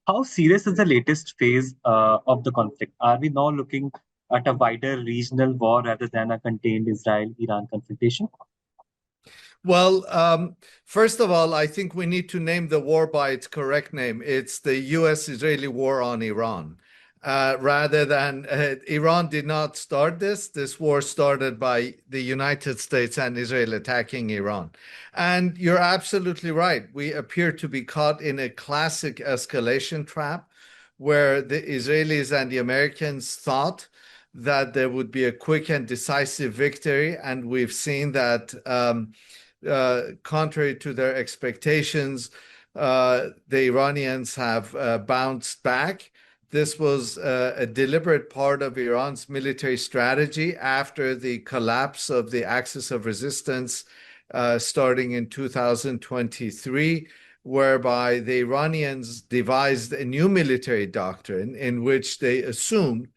How serious is the latest phase of the conflict? Are we now looking at a wider regional war rather than a contained Israel-Iran confrontation? Well, first of all, I think we need to name the war by its correct name. It's the US-Israeli war on Iran. Rather than Iran did not start this. This war started by the United States and Israel attacking Iran. And you're absolutely right. We appear to be caught in a classic escalation trap where the Israelis and the Americans thought that there would be a quick and decisive victory. And we've seen that contrary to their expectations, the Iranians have bounced back. This was a deliberate part of Iran's military strategy after the collapse of the axis of resistance starting in 2023, whereby the Iranians devised a new military doctrine in which they assumed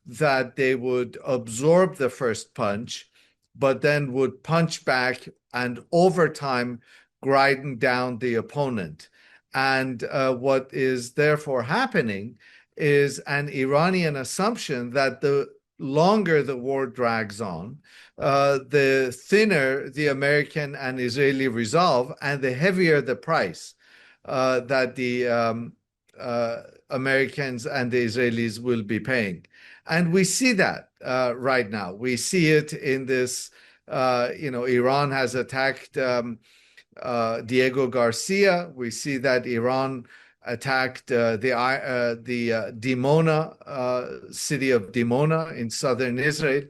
that they would absorb the first punch, but then would punch back and over time grind down the opponent. And what is therefore happening is an Iranian assumption that the longer the war drags on, the thinner the American and Israeli resolve, and the heavier the price that the Americans and the Israelis will be paying. And we see that right now. We see it in this, Iran has attacked Diego Garcia. We see that Iran attacked the Dimona city of Dimona in southern Israel,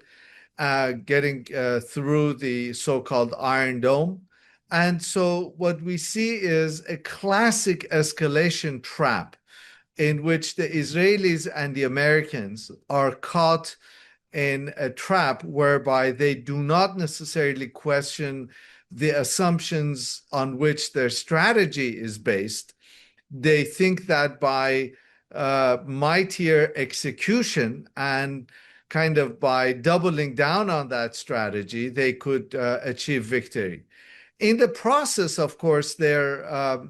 getting through the so-called Iron Dome. And so what we see is a classic escalation trap in which the Israelis and the Americans are caught in a trap whereby they do not necessarily question the assumptions on which their strategy is based. They think that by mightier execution and kind of by doubling down on that strategy, they could achieve victory. In the process, of course, they're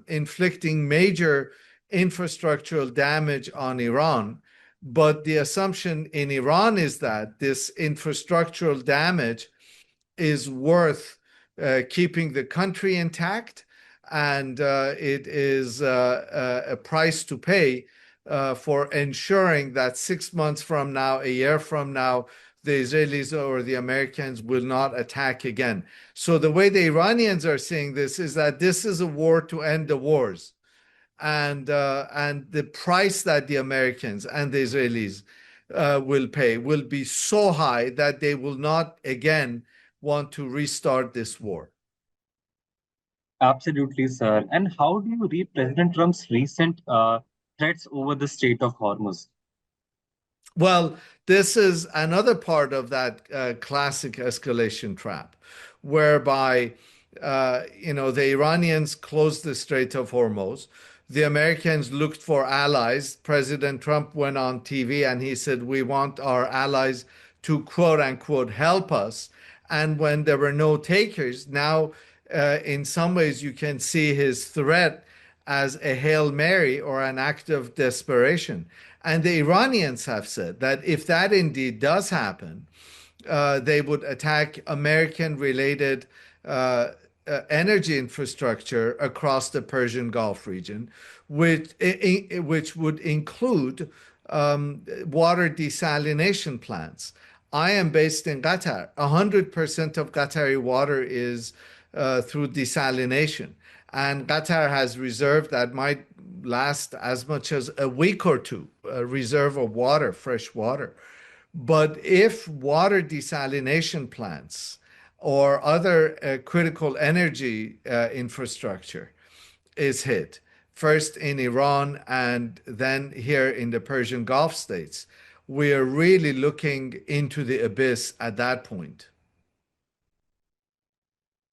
inflicting major infrastructural damage on Iran. But the assumption in Iran is that this infrastructural damage is worth keeping the country intact, and it is a price to pay for ensuring that 6 months from now, a year from now, the Israelis or the Americans will not attack again. So the way the Iranians are seeing this is that this is a war to end the wars. And the price that the Americans and the Israelis will pay will be so high that they will not again want to restart this war. Absolutely, sir. And how do you read President Trump's recent threats over the Strait of Hormuz? Well, this is another part of that classic escalation trap, whereby the Iranians closed the Strait of Hormuz. The Americans looked for allies. President Trump went on TV and he said, "We want our allies to quote unquote help us." And when there were no takers, now in some ways you can see his threat as a Hail Mary or an act of desperation. And the Iranians have said that if that indeed does happen, they would attack American related energy infrastructure across the Persian Gulf region, which would include water desalination plants. I am based in Qatar. 100% of Qatari water is through desalination. And Qatar has reserve that might last as much as a week or two, a reserve of water, fresh water. But if water desalination plants or other critical energy infrastructure is hit, first in Iran and then here in the Persian Gulf states, we are really looking into the abyss at that point.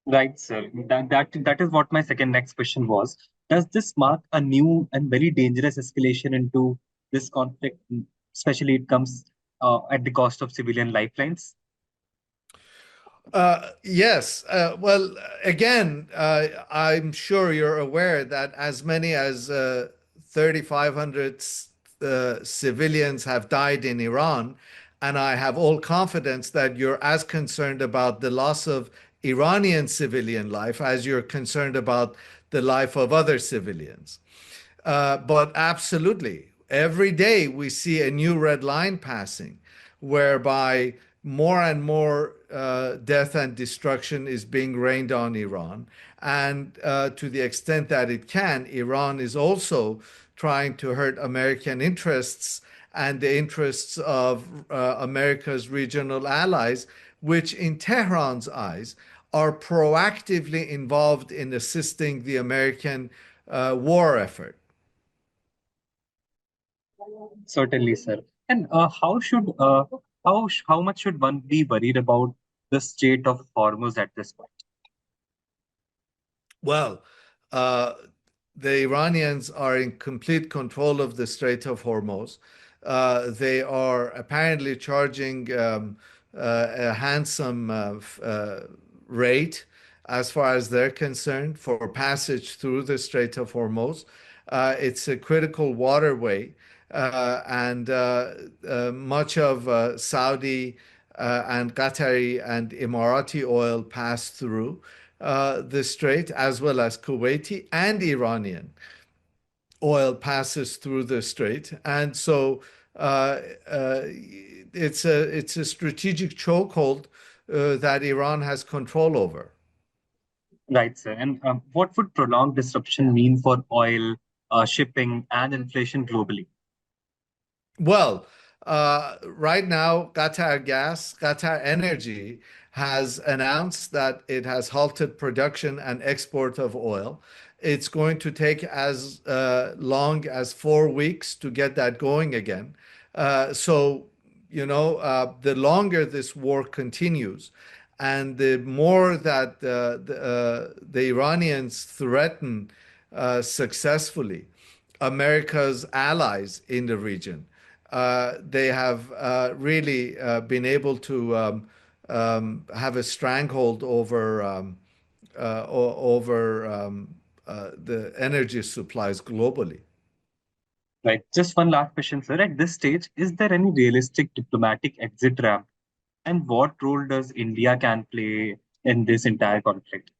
Right, sir. That is what my second next question was. Does this mark a new and very dangerous escalation into this conflict, especially it comes at the cost of civilian lifelines? Yes. Well, again, I'm sure you're aware that as many as 3,500 civilians have died in Iran, and I have all confidence that you're as concerned about the loss of Iranian civilian life as you're concerned about the life of other civilians. But absolutely, every day we see a new red line passing, whereby more and more death and destruction is being rained on Iran. And to the extent that it can, Iran is also trying to hurt American interests and the interests of America's regional allies, which in Tehran's eyes are proactively involved in assisting the American war effort. Certainly, sir. And how much should one be worried about the Strait of Hormuz at this point? Well, uh, the Iranians are in complete control of the Strait of Hormuz. They are apparently charging a handsome rate as far as they're concerned for passage through the Strait of Hormuz. It's a critical waterway, and much of Saudi and Qatari and Emirati oil pass through the strait, as well as Kuwaiti and Iranian oil passes through the strait. And so it's a strategic chokehold that Iran has control over. Right, sir. And what would prolonged disruption mean for oil, shipping, and inflation globally? Well, right now, Qatar Energy has announced that it has halted production and export of oil. It's going to take as long as 4 weeks to get that going again. The longer this war continues, and the more that the Iranians threaten successfully America's allies in the region, they have really been able to have a stranglehold over the energy supplies globally. Right. Just one last question, sir. At this stage, is there any realistic diplomatic exit ramp? And what role does India can play in this entire conflict?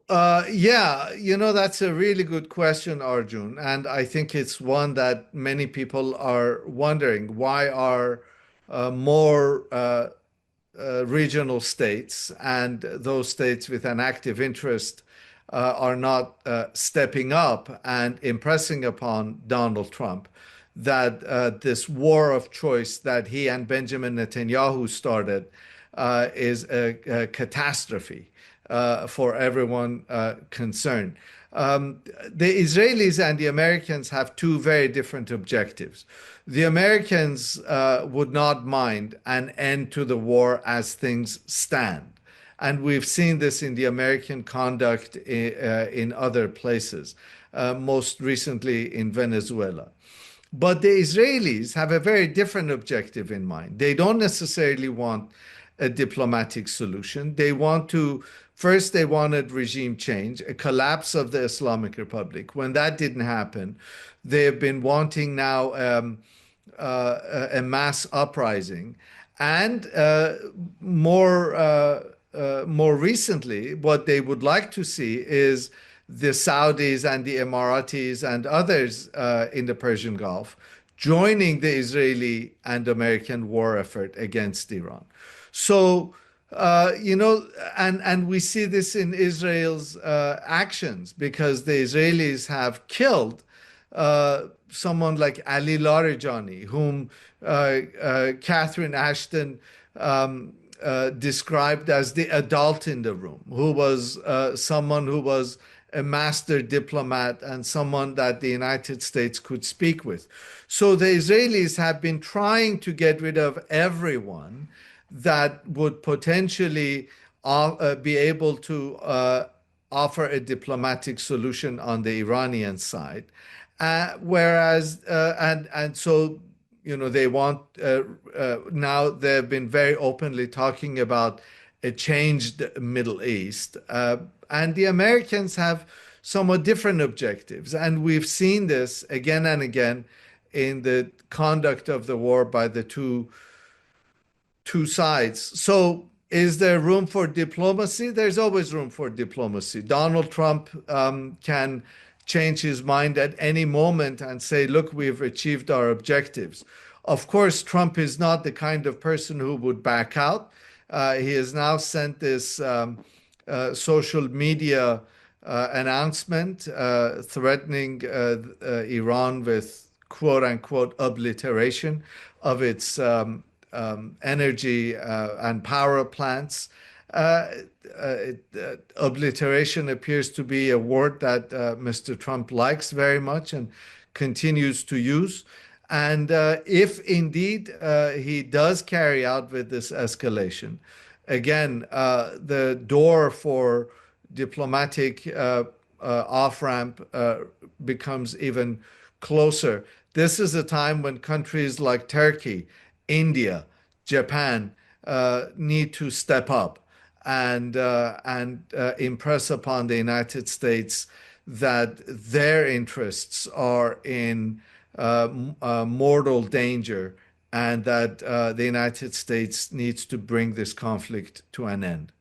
Yeah, that's a really good question, Arjun. And I think it's one that many people are wondering. Why are more regional states and those states with an active interest are not stepping up and impressing upon Donald Trump that this war of choice that he and Benjamin Netanyahu started is a catastrophe for everyone concerned. The Israelis and the Americans have two very different objectives. The Americans would not mind an end to the war as things stand. And we've seen this in the American conduct in other places, most recently in Venezuela. But the Israelis have a very different objective in mind. They don't necessarily want a diplomatic solution. First, they wanted regime change, a collapse of the Islamic Republic. When that didn't happen, they have been wanting now a mass uprising. And more recently, what they would like to see is the Saudis and the Emiratis and others in the Persian Gulf joining the Israeli and American war effort against Iran. So, and we see this in Israel's actions, because the Israelis have killed someone like Ali Larijani, whom Catherine Ashton described as the adult in the room, who was someone who was a master diplomat and someone that the United States could speak with. So the Israelis have been trying to get rid of everyone that would potentially be able to offer a diplomatic solution on the Iranian side. They want now they've been very openly talking about a changed Middle East. And the Americans have somewhat different objectives. And we've seen this again and again in the conduct of the war by the two sides. So, is there room for diplomacy? There's always room for diplomacy. Donald Trump can change his mind at any moment and say, look, we've achieved our objectives. Of course, Trump is not the kind of person who would back out. He has now sent this social media announcement threatening Iran with quote unquote obliteration of its energy and power plants. Uh, Obliteration appears to be a word that Mr. Trump likes very much and continues to use. And if indeed he does carry out with this escalation, again, the door for diplomatic off ramp becomes even closer. This is a time when countries like Turkey, India, Japan need to step up and impress upon the United States that their interests are in mortal danger and that the United States needs to bring this conflict to an end.